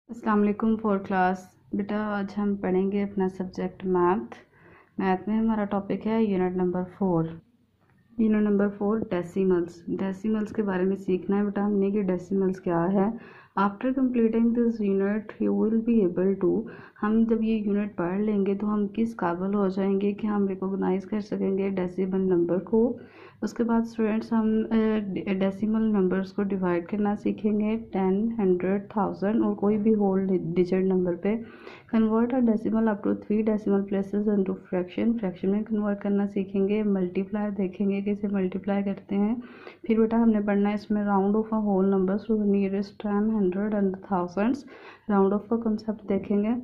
अस्सलाम वालेकुम four class. बेटा आज हम पढ़ेंगे अपना सब्जेक्ट मैथ में हमारा टॉपिक है unit number 4। Unit number 4 decimals के बारे में सीखना है बेटा हमने कि डेसिमल्स क्या है। After completing this unit you will be able to, हम जब ये यूनिट पढ़ लेंगे तो हम किस काबिल हो जाएंगे कि हम रिकॉग्नाइज कर सकेंगे डेसिमल नंबर को। उसके बाद स्टूडेंट्स हम डेसिमल नंबर्स को डिवाइड करना सीखेंगे 10, 100, 1000 और कोई भी होल डिजिट नंबर पे। Convert a decimal up to 3 decimal places into fraction में कन्वर्ट करना सीखेंगे। मल्टीप्लाई देखेंगे कैसे मल्टीप्लाई करते हैं। फिर बेटा हमने पढ़ना है इसमें round off a whole numbers to the nearest 10, 100 and thousands. Round off का कंसेप्ट देखेंगे।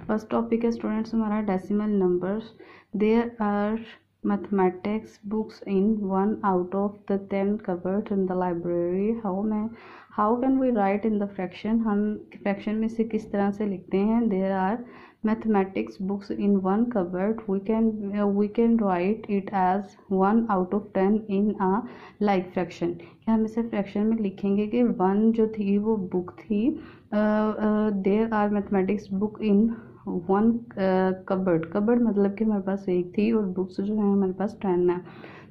फर्स्ट टॉपिक है स्टूडेंट्स हमारा decimal numbers. There are mathematics books in 1 out of the 10 covered in the library. How can we write in the fraction, हम fraction में से किस तरह से लिखते हैं। there are mathematics books in 1 covered, we can write it as 1 out of 10 in a like fraction। क्या हम इसे फ्रैक्शन में लिखेंगे कि 1 जो थी वो बुक थी। there are mathematics book in 1 cupboard मतलब कि हमारे पास एक थी और बुक्स जो है हमारे पास 10 है।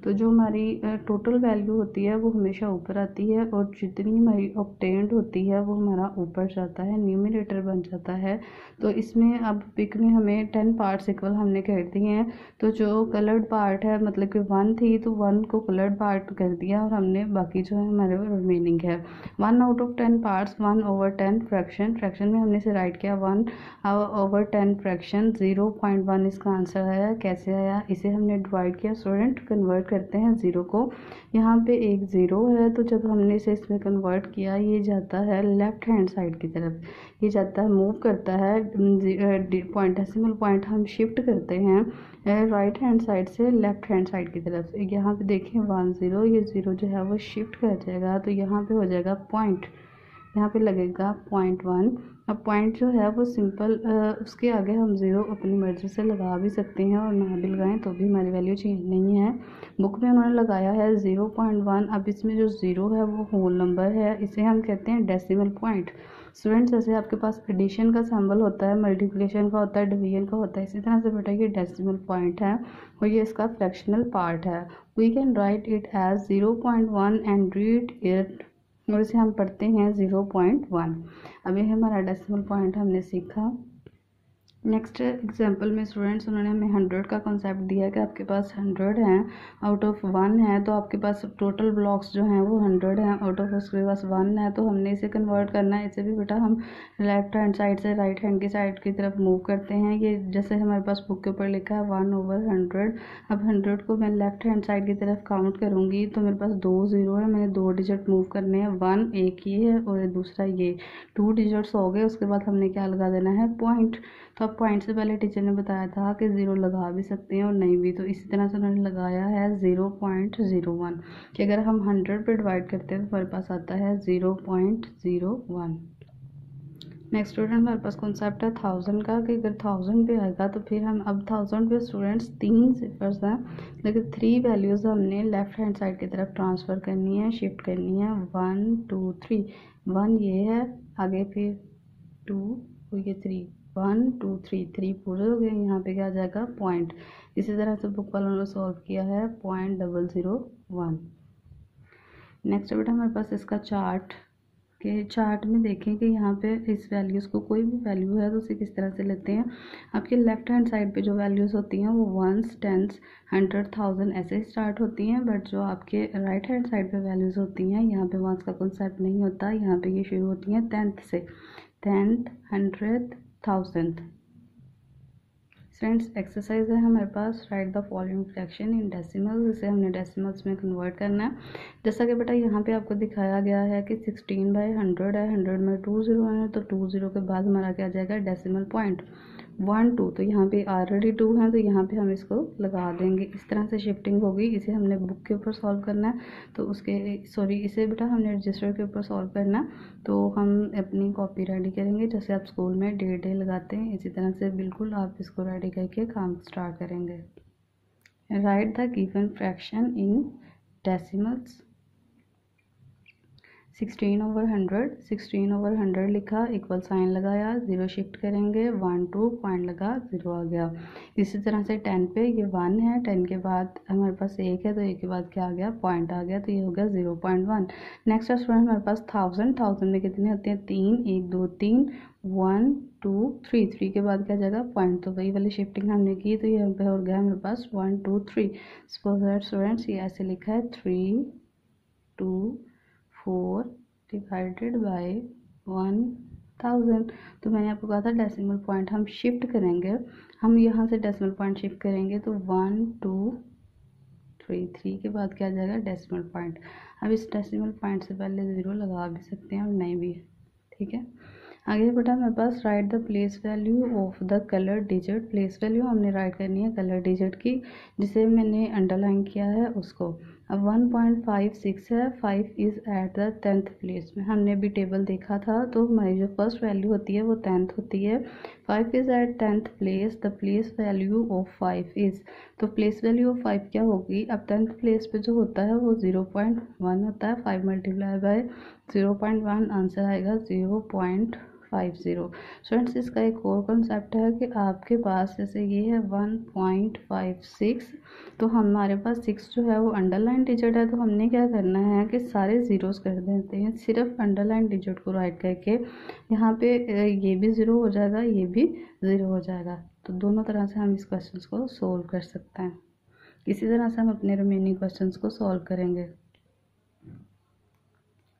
तो जो हमारी टोटल वैल्यू होती है वो हमेशा ऊपर आती है और जितनी हमारी ऑब्टेन्ड होती है वो हमारा ऊपर जाता है, न्यूमरेटर बन जाता है। तो इसमें अब पिक में हमें 10 पार्ट्स इक्वल हमने कर दिए हैं। तो जो कलर्ड पार्ट है मतलब कि 1 थी तो 1 को कलर्ड पार्ट कर दिया और हमने बाकी जो है हमारे रिमेनिंग है 1 आउट ऑफ 10 पार्ट्स 1/10 फ्रैक्शन में हमने इसे राइट किया 1/10 फ्रैक्शन 0.1 इसका आंसर आया। कैसे आया, इसे हमने डिवाइड किया स्टूडेंट, कन्वर्ट करते हैं ज़ीरो को। यहाँ पे एक ज़ीरो है तो जब हमने इसे इसमें कन्वर्ट किया ये जाता है लेफ्ट हैंड साइड की तरफ, ये जाता है मूव करता है पॉइंट डेसिमल पॉइंट हम शिफ्ट करते हैं राइट हैंड साइड से लेफ्ट हैंड साइड की तरफ। यहाँ पे देखें 1 0, ये ज़ीरो जो है वो शिफ्ट कर जाएगा तो यहाँ पे हो जाएगा पॉइंट, यहाँ पे लगेगा 0.1। अब पॉइंट जो है वो सिंपल उसके आगे हम ज़ीरो अपनी मर्ज़ी से लगा भी सकते हैं और ना भी लगाएं तो भी हमारी वैल्यू चेंज नहीं है। बुक में उन्होंने लगाया है 0.1। अब इसमें जो ज़ीरो है वो होल नंबर है, इसे हम कहते हैं डेसिमल पॉइंट। स्टूडेंट्स जैसे आपके पास एडिशन का सिंबल होता है, मल्टीप्लिकेशन का होता है, डिवीजन का होता है, इसी तरह से बेटा ये डेसिमल पॉइंट है और ये इसका फ्रैक्शनल पार्ट है। We can write it as 0.1 and read it, और इसे हम पढ़ते हैं 0.1। अभी हमारा डेसिमल पॉइंट हमने सीखा। नेक्स्ट एग्जांपल में स्टूडेंट्स उन्होंने हमें 100 का कॉन्सेप्ट दिया कि आपके पास 100 हैं आउट ऑफ 1 है तो आपके पास टोटल ब्लॉक्स जो हैं वो 100 हैं, आउट ऑफ उसके पास 1 है तो हमने इसे कन्वर्ट करना है। इसे भी बेटा हम लेफ्ट हैंड साइड से राइट हैंड की साइड की तरफ मूव करते हैं। ये जैसे हमारे पास बुक के ऊपर लिखा है 1/100। अब 100 को मैं लेफ्ट हैंड साइड की तरफ काउंट करूँगी तो मेरे पास 2 ज़ीरो है, मैंने 2 डिजिट मूव करने हैं, 1 एक ये है और दूसरा ये 2 डिजिट्स हो गए। उसके बाद हमने क्या लगा देना है पॉइंट। तो अब पॉइंट से पहले टीचर ने बताया था कि ज़ीरो लगा भी सकते हैं और नहीं भी, तो इसी तरह से उन्होंने लगाया है 0.01 कि अगर हम 100 पे डिवाइड करते हैं तो हमारे पास आता है 0.01। नेक्स्ट स्टूडेंट हमारे पास कॉन्सेप्ट है 1000 का कि अगर 1000 पे आएगा तो फिर हम अब 1000 पे स्टूडेंट्स 3 सिफर्स हैं लेकिन 3 वैल्यूज़ हमने लेफ्ट हैंड साइड की तरफ ट्रांसफ़र करनी है, शिफ्ट करनी है। 1 2 3, 1 ये है आगे, फिर 2 और ये 3, 1 2 3 पूरे हो गए। यहाँ पे क्या आ जाएगा पॉइंट। इसी तरह से बुक वालों ने सॉल्व किया है 0.001। नेक्स्ट बेटा हमारे पास इसका चार्ट के चार्ट में देखें कि यहाँ पे इस वैल्यूज़ को कोई भी वैल्यू है तो उसे किस तरह से लेते हैं। आपके लेफ्ट हैंड साइड पे जो वैल्यूज़ होती हैं वो 1s, 10s, 100, 1000 ऐसे ही स्टार्ट होती हैं, बट जो आपके राइट हैंड साइड पे वैल्यूज़ होती हैं यहाँ पे 1s का कॉन्सेप्ट नहीं होता, यहाँ पे ये शुरू होती हैं 10th से, 10th, 100th, 1000th। Friends exercise है हमारे पास write the following fraction in decimals, इसे हमने डेसिमल्स में कन्वर्ट करना है। जैसा कि बेटा यहाँ पे आपको दिखाया गया है कि 16/100 है, 100 में 2 ज़ीरो है तो 2 ज़ीरो के बाद हमारा क्या आ जाएगा डेसिमल पॉइंट 1 2, तो यहाँ पे ऑलरेडी 2 है तो यहाँ पे हम इसको लगा देंगे। इस तरह से शिफ्टिंग होगी। इसे हमने बुक के ऊपर सॉल्व करना है तो इसे बेटा हमने रजिस्टर के ऊपर सॉल्व करना है। तो हम अपनी कॉपी रेडी करेंगे जैसे आप स्कूल में डे लगाते हैं, इसी तरह से बिल्कुल आप इसको रेडी करके काम स्टार्ट करेंगे। Right the given fraction in decimals. 16/100, 16/100 लिखा, इक्वल साइन लगाया, 0 शिफ्ट करेंगे, 1 2 पॉइंट लगा, 0 आ गया। इसी तरह से 10 पे ये 1 है, 10 के बाद हमारे पास 1 है तो 1 के बाद क्या आ गया, पॉइंट आ गया, तो ये हो गया 0.1। नेक्स्ट स्टूडेंट हमारे पास 1000 में कितने होते हैं, 3, 1 2 3, 1 2 3, 3 के बाद क्या जाएगा, पॉइंट, तो वही वाली शिफ्टिंग हमने की, तो ये यहाँ पे हो गया हमारे पास 1 2 3। सपोज दैट स्टूडेंट्स ये ऐसे लिखा है 3 2 4 डिवाइडेड बाय 1000। तो मैंने आपको कहा था डेसिमल पॉइंट हम शिफ्ट करेंगे, हम यहाँ से डेसिमल पॉइंट शिफ्ट करेंगे तो 1 2 3, 3 के बाद क्या आ जाएगा, डेसिमल पॉइंट। अब इस डेसिमल पॉइंट से पहले 0 लगा भी सकते हैं और नहीं भी, ठीक है। आगे बेटा हमारे पास write the place value of the colour digit. Place value हमने राइट करनी है कलर डिजिट की, जिसे मैंने अंडरलाइन किया है उसको। अब 1.56 है, 5 is at the 10th place में। हमने भी टेबल देखा था, तो हमारी जो फर्स्ट वैल्यू होती है वो 10th होती है। 5 is at 10th place, the place value of 5 is, तो प्लेस वैल्यू ऑफ 5 क्या होगी। अब 10th प्लेस पे जो होता है वो 0.1 होता है, 5 मल्टीप्लाई बाय 0.1, आंसर आएगा 0.50। स्टूडेंट्स इसका एक और कॉन्सेप्ट है कि आपके पास जैसे ये है 1.56, तो हमारे पास 6 जो है वो अंडरलाइन डिजिट है, तो हमने क्या करना है कि सारे ज़ीरोज़ कर देते हैं, सिर्फ अंडरलाइन डिजिट को राइट करके यहाँ पे ये भी 0 हो जाएगा, ये भी 0 हो जाएगा। तो दोनों तरह से हम इस क्वेश्चन को सोल्व कर सकते हैं। इसी तरह से हम अपने रिमेनिंग क्वेश्चन को सोल्व करेंगे।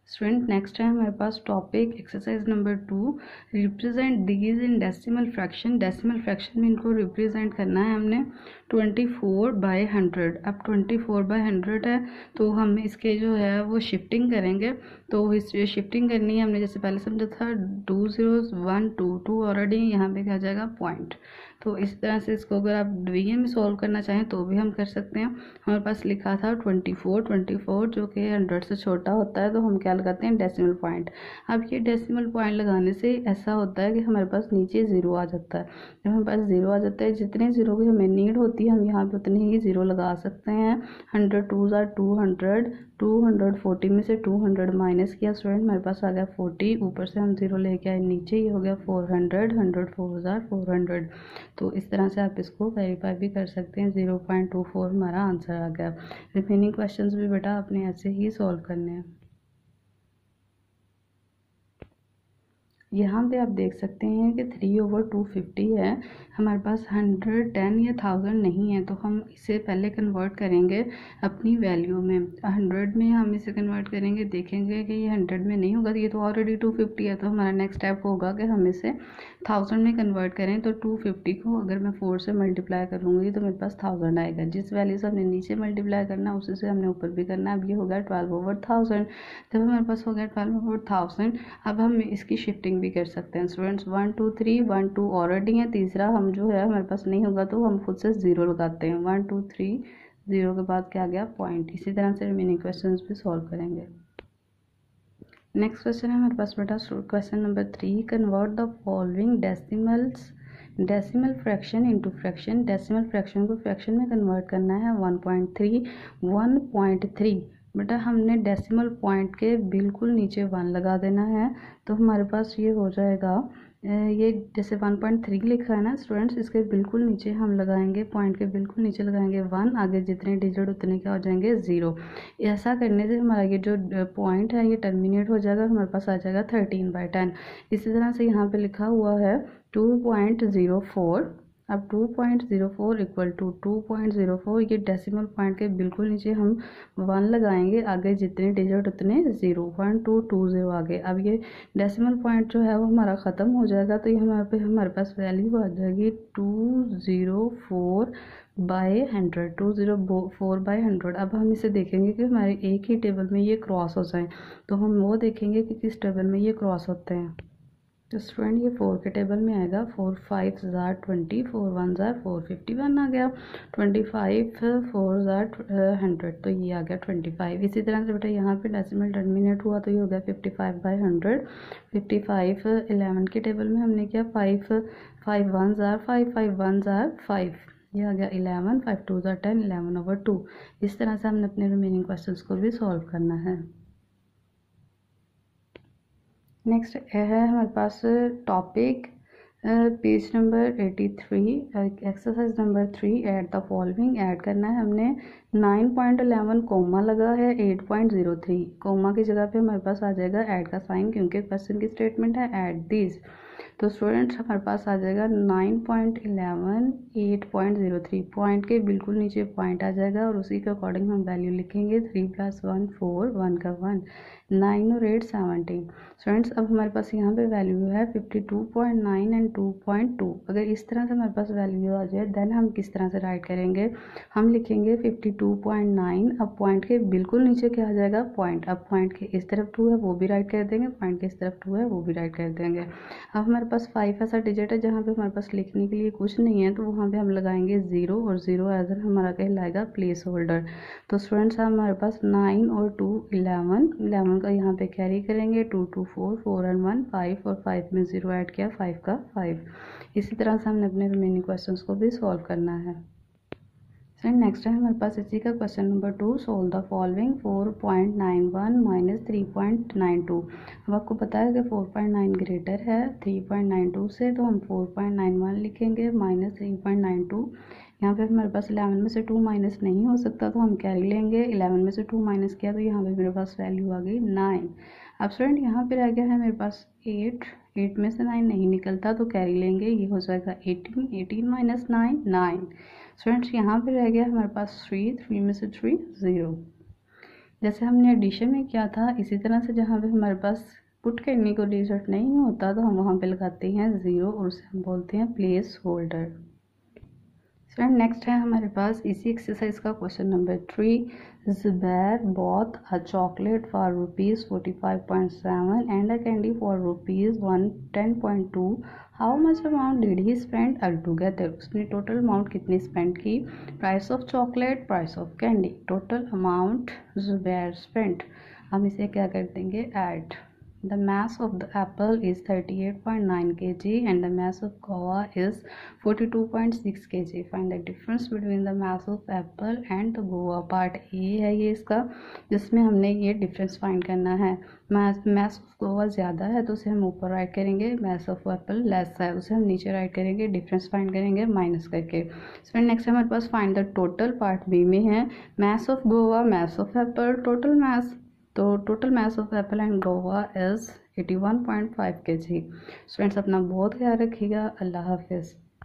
स्टूडेंट नेक्स्ट है हमारे पास topic exercise number 2, represent these in decimal fraction. Decimal fraction में इनको रिप्रेजेंट करना है हमने 24/100। अब 24/100 है तो हम इसके जो है वो शिफ्टिंग करेंगे, तो इस शिफ्टिंग करनी है हमने जैसे पहले समझा था 2 zeros 1 2 2 ऑलरेडी यहाँ पे क्या जाएगा, पॉइंट। तो इस तरह से इसको अगर आप डिवीजन में सॉल्व करना चाहें तो भी हम कर सकते हैं। हमारे पास लिखा था 24 जो कि 100 से छोटा होता है, तो हम क्या लगाते हैं, डेसिमल पॉइंट। अब ये डेसिमल पॉइंट लगाने से ऐसा होता है कि हमारे पास नीचे 0 आ जाता है। जब हमारे पास 0 आ जाता है, जितने 0 की हमें नीड होती है हम यहाँ पे उतने ही 0 लगा सकते हैं। 100 2s are 200, 240 में से 200 माइनस किया स्टूडेंट, हमारे पास आ गया 40, ऊपर से हम 0 लेके आए नीचे, ये हो गया 400, 100 4s are 400। तो इस तरह से आप इसको वेरीफाई भी कर सकते हैं। 0.24 हमारा आंसर आ गया। रिमेनिंग क्वेश्चंस भी बेटा आपने ऐसे ही सॉल्व करने हैं। यहाँ पे आप देख सकते हैं कि 3/250 है, हमारे पास 110 या 1000 नहीं है, तो हम इसे पहले कन्वर्ट करेंगे अपनी वैल्यू में। 100 में हम इसे कन्वर्ट करेंगे, देखेंगे कि ये 100 में नहीं होगा, ये तो ऑलरेडी 250 है, तो हमारा नेक्स्ट स्टेप होगा कि हम इसे 1000 में कन्वर्ट करें। तो 250 को अगर मैं 4 से मल्टीप्लाई करूँगी तो मेरे पास 1000 आएगा। जिस वैल्यू से हमने नीचे मल्टीप्लाई करना है उसी से हमने ऊपर भी करना है। अब ये हो गया 12/1000। जब हमारे पास हो गया 12/1000, अब हम इसकी शिफ्टिंग भी कर सकते हैं स्टूडेंट्स। 1 2 3, 1 2 ऑलरेडी है, तीसरा हम जो है हमारे पास नहीं होगा तो हम खुद से 0 लगाते हैं। 1 2 3, 0 के बाद क्या आ गया, पॉइंट। इसी तरह से रिमेनिंग क्वेश्चंस भी सॉल्व करेंगे। नेक्स्ट क्वेश्चन है हमारे पास बेटा question number 3, convert the following decimal fraction into fraction. Decimal fraction को फ्रैक्शन में कन्वर्ट करना है। 1.3 बेटा हमने डेसिमल पॉइंट के बिल्कुल नीचे 1 लगा देना है, तो हमारे पास ये हो जाएगा, ये जैसे 1.3 लिखा है ना स्टूडेंट्स, इसके बिल्कुल नीचे हम लगाएंगे, पॉइंट के बिल्कुल नीचे लगाएंगे 1, आगे जितने डिजिट उतने क्या हो जाएंगे, 0। ऐसा करने से हमारा ये जो पॉइंट है ये टर्मिनेट हो जाएगा, हमारे पास आ जाएगा 13/10। इसी तरह से यहाँ पे लिखा हुआ है 2.04। अब 2.04 इक्वल टू 2.04, ये डेसिमल पॉइंट के बिल्कुल नीचे हम 1 लगाएंगे, आगे जितने डिजिट उतने 0, 1 2 2 0 आगे। अब ये डेसिमल पॉइंट जो है वो हमारा ख़त्म हो जाएगा, तो ये हमारे पास वैल्यू आ जाएगी 204/100, 204/100। अब हम इसे देखेंगे कि हमारे एक ही टेबल में ये क्रॉस हो जाए, तो हम वो देखेंगे कि किस टेबल में ये क्रॉस होते हैं। तो स्टूडेंट ये 4 के टेबल में आएगा। 4 5s are 20, 4 1s are 451 आ गया। 25 4s are 100, तो ये आ गया 25। इसी तरह से बेटा यहाँ पे डेसिमल टर्मिनेट हुआ तो ये हो गया 55/100। 55 11 के टेबल में हमने किया 5 5 1s are 5, 5 1s are 5, ये आ गया 11, 5 2s are 10, 11/2। इस तरह से हमने अपने रिमेनिंग क्वेश्चंस को भी सॉल्व करना है। नेक्स्ट है हमारे पास topic page number 83 exercise number 3 add the following. Add करना है हमने 9.11 कोमा लगा है 8.03 कोमा की जगह पे हमारे पास आ जाएगा ऐड का साइन, क्योंकि क्वेश्चन की स्टेटमेंट है ऐड दिस। तो स्टूडेंट्स हमारे पास आ जाएगा 9.11 8.03 पॉइंट के बिल्कुल नीचे पॉइंट आ जाएगा और उसी के अकॉर्डिंग हम वैल्यू लिखेंगे। 3 + 1 4 1 का 1 9 और 8 17। स्टूडेंट्स अब हमारे पास यहाँ पे वैल्यू है 52.9 एंड 2.2। अगर इस तरह से हमारे पास वैल्यू आ जाए देन हम किस तरह से राइट करेंगे, हम लिखेंगे 52.9। अब पॉइंट के बिल्कुल नीचे क्या आ जाएगा पॉइंट। अब पॉइंट के इस तरफ 2 है वो भी राइट कर देंगे, पॉइंट के इस तरफ 2 है वो भी राइट कर देंगे। अब हमारे पास 5 ऐसा डिजिट है जहाँ पे हमारे पास लिखने के लिए कुछ नहीं है, तो वहाँ पे हम लगाएंगे 0 और 0 एज हमारा कहलाएगा प्लेस होल्डर। तो स्टूडेंट्स हमारे पास 9 और 2 11 का यहाँ पे कैरी करेंगे। 2 2 4 4 और 1 5 और 5 में 0 ऐड किया 5 का 5। इसी तरह से हमने अपने रिमेनिंग क्वेश्चंस को भी सॉल्व करना है। नेक्स्ट है हमारे पास इसी का question number 2। Solve the following 4.91 minus 3.92। अब आपको पता है कि 4.9 ग्रेटर है 3.92 से, तो हम 4.91 लिखेंगे माइनस 3.92। यहाँ पे हमारे पास 11 में से 2 माइनस नहीं हो सकता तो हम कैरी लेंगे। 11 में से 2 माइनस किया तो यहाँ पे मेरे पास वैल्यू आ गई 9। अब स्टूडेंट यहाँ पे रह गया है मेरे पास 8 में से 9 नहीं निकलता तो कैरी लेंगे, ये हो जाएगा 18 माइनस 9 स्टूडेंट्स यहाँ पे रह गया हमारे पास 3 में से 3 0। जैसे हमने एडिशन में किया था इसी तरह से जहाँ पे हमारे पास पुट करने को रिजल्ट नहीं होता तो हम वहाँ पे लगाते हैं 0 और उसे हम बोलते हैं प्लेस होल्डर। स्टूडेंट नेक्स्ट है हमारे पास इसी एक्सरसाइज का question number 3। Zubair bought a chocolate for ₹45.7 and a candy for ₹110.2। How much amount did he spend all together. उसने टोटल अमाउंट कितनी स्पेंड की। Price of chocolate, price of candy, total amount Zubair spend. हम इसे क्या कर देंगे add. The mass of the apple is 38.9 kg and the mass of guava is 42.6 kg. Find the difference between the mass of apple and the guava. Part A है ये इसका, जिसमें हमने ये डिफरेंस फाइंड करना है। mass of guava ज़्यादा है तो उसे हम ऊपर राइट करेंगे, mass of apple लेस है उसे हम नीचे राइट करेंगे, डिफरेंस फाइंड करेंगे माइनस करके। सो नेक्स्ट हमारे पास find the total part B में है mass of guava, mass of apple, total mass। तो total mass of Apple and Goa is 81.5 kg। Students अपना बहुत ख्याल रखिएगा। अल्लाह हाफिज़।